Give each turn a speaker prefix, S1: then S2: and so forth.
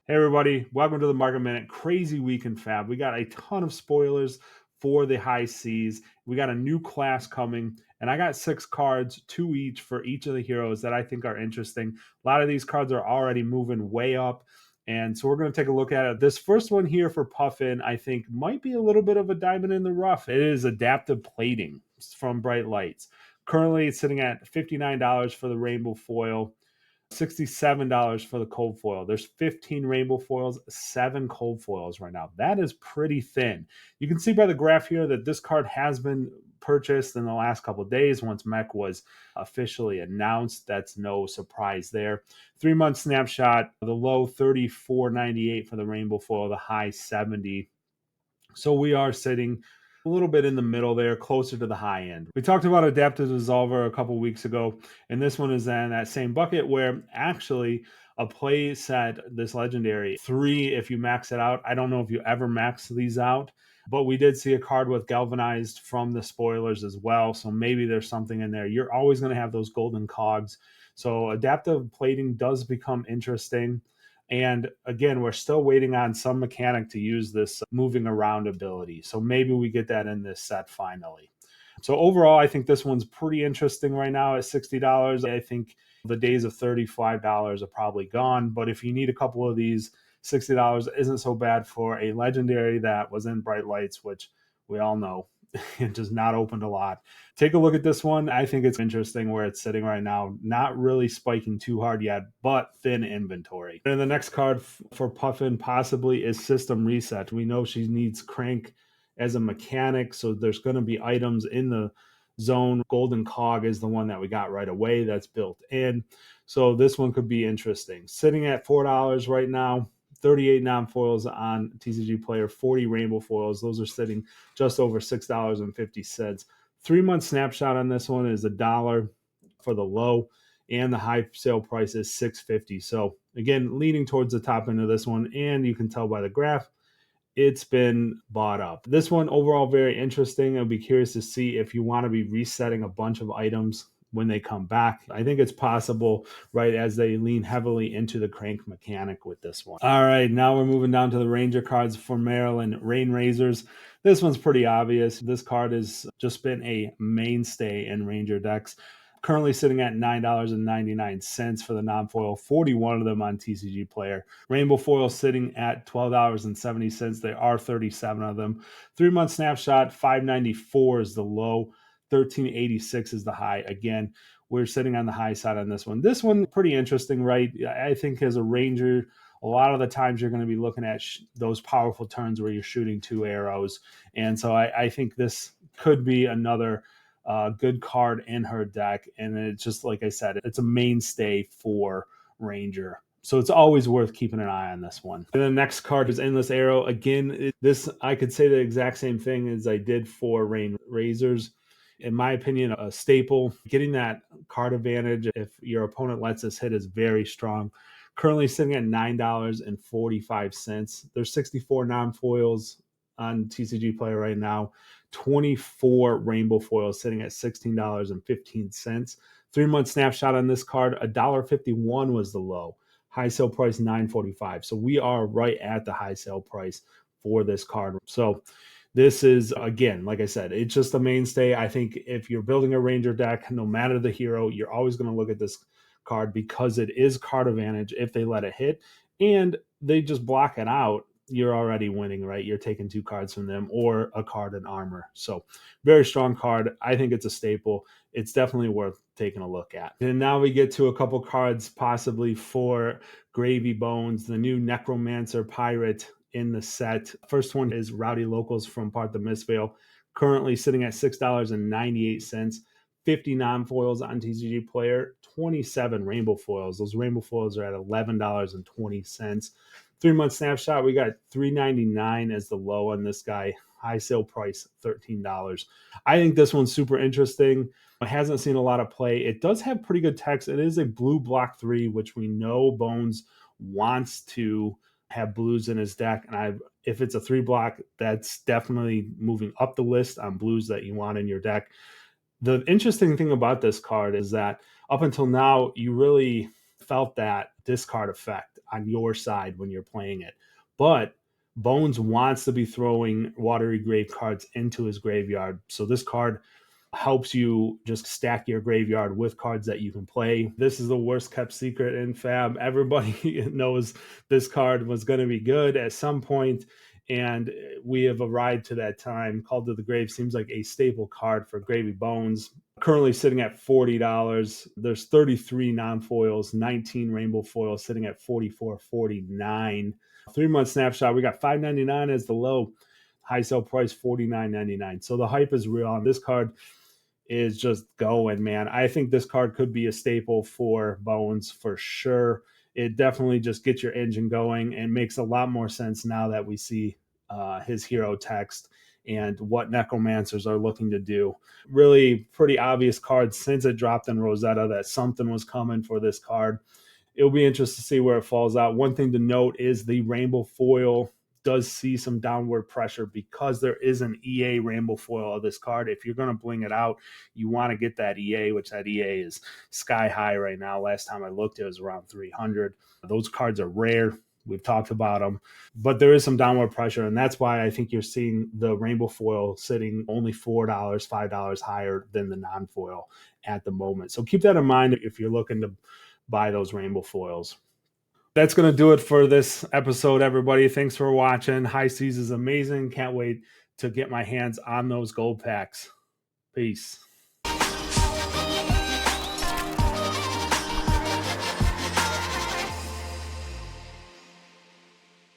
S1: Hey everybody, welcome to the Market Minute. Crazy week in Fab. We got a ton of spoilers for the high seas. We got a new class coming, and I got 6 cards, 2 each for each of the heroes that I think are interesting. A lot of these cards are already moving way up, and so we're going to take a look at it. This first one here for Puffin, I think might be a little bit of a diamond in the rough. It is adaptive plating from Bright Lights. Currently, it's sitting at $59 for the rainbow foil. $67 for the cold foil. There's 15 rainbow foils, 7 cold foils right now. That is pretty thin. You can see by the graph here that this card has been purchased in the last couple of days once Mech was officially announced. That's no surprise there. 3-month snapshot, the low 34.98 for the rainbow foil, the high 70. So we are sitting a little bit in the middle there, closer to the high end. We talked about Adaptive Dissolver a couple weeks ago, and this one is in that same bucket where actually a play set, this legendary, 3 if you max it out. I don't know if you ever max these out, but we did see a card with Galvanized from the spoilers as well, so maybe there's something in there. You're always going to have those golden cogs. So adaptive plating does become interesting. And again, we're still waiting on some mechanic to use this moving around ability. So maybe we get that in this set finally. So overall, I think this one's pretty interesting right now at $60. I think the days of $35 are probably gone. But if you need a couple of these, $60 isn't so bad for a legendary that was in Bright Lights, which we all know it just not opened a lot. Take a look at this one. I think it's interesting where it's sitting right now. Not really spiking too hard yet, but thin inventory. And the next card for Puffin possibly is System Reset. We know she needs Crank as a mechanic, so there's going to be items in the zone. Golden Cog is the one that we got right away that's built in. So this one could be interesting. Sitting at $4 right now. 38 non-foils on TCG Player, 40 rainbow foils. Those are sitting just over $6.50. 3-month snapshot on this one is $1 for the low, and the high sale price is $6.50. So again, leaning towards the top end of this one, and you can tell by the graph, it's been bought up. This one overall very interesting. I'll be curious to see if you want to be resetting a bunch of items when they come back. I think it's possible, right, as they lean heavily into the crank mechanic with this one. All right, now we're moving down to the Ranger cards for Maryland Rain Razors. This one's pretty obvious. This card has just been a mainstay in Ranger decks. Currently sitting at $9.99 for the non-foil, 41 of them on TCG Player. Rainbow foil sitting at $12.70. There are 37 of them. 3-month snapshot, $5.94 is the low. 1386 is the high. Again, we're sitting on the high side on this one. This one, pretty interesting, right? I think as a Ranger, a lot of the times you're going to be looking at those powerful turns where you're shooting 2 arrows. And so I think this could be another good card in her deck. And it's just, like I said, it's a mainstay for Ranger. So it's always worth keeping an eye on this one. And the next card is Endless Arrow. Again, this, I could say the exact same thing as I did for Rain Razors. In my opinion, a staple. Getting that card advantage if your opponent lets us hit is very strong. Currently sitting at $9.45. There's 64 non-foils on TCG Player right now. 24 rainbow foils sitting at $16.15. 3-month snapshot on this card, $1.51 was the low. High sale price $9.45. So we are right at the high sale price for this card. So this is, again, like I said, it's just a mainstay. I think if you're building a Ranger deck, no matter the hero, you're always going to look at this card because it is card advantage if they let it hit. And they just block it out, you're already winning, right? You're taking 2 cards from them or a card in armor. So very strong card. I think it's a staple. It's definitely worth taking a look at. And now we get to a couple cards possibly for Gravy Bones, the new Necromancer Pirate in the set. First one is Rowdy Locals from Part the Mistveil, currently sitting at $6.98. 50 non-foils on TCG Player, 27 rainbow foils. Those rainbow foils are at $11.20. 3-month snapshot, we got $3.99 as the low on this guy. High sale price, $13. I think this one's super interesting. It hasn't seen a lot of play. It does have pretty good text. It is a blue block 3, which we know Bones wants to have blues in his deck. And if it's a 3 block, that's definitely moving up the list on blues that you want in your deck. The interesting thing about this card is that up until now, you really felt that discard effect on your side when you're playing it. But Bones wants to be throwing Watery Grave cards into his graveyard. So this card helps you just stack your graveyard with cards that you can play. This is the worst kept secret in Fab. Everybody knows this card was going to be good at some point, and we have arrived to that time. Call to the Grave seems like a staple card for Gravy Bones. Currently sitting at $40. There's 33 non-foils, 19 rainbow foils sitting at $44.49. 3-month snapshot, we got $5.99 as the low. High sell price $49.99. So the hype is real on this card. Is just going, man. I think this card could be a staple for Bones for sure. It definitely just gets your engine going and makes a lot more sense now that we see his hero text and what necromancers are looking to do. Really pretty obvious card since it dropped in Rosetta that something was coming for this card. It'll be interesting to see where it falls out. One thing to note is the rainbow foil does see some downward pressure because there is an EA rainbow foil of this card. If you're going to bling it out, you want to get that EA, which that EA is sky high right now. Last time I looked, it was around 300. Those cards are rare. We've talked about them, but there is some downward pressure, and that's why I think you're seeing the rainbow foil sitting only $4, $5 higher than the non-foil at the moment. So keep that in mind if you're looking to buy those rainbow foils. That's going to do it for this episode, everybody. Thanks for watching. High Seas is amazing. Can't wait to get my hands on those gold packs. Peace.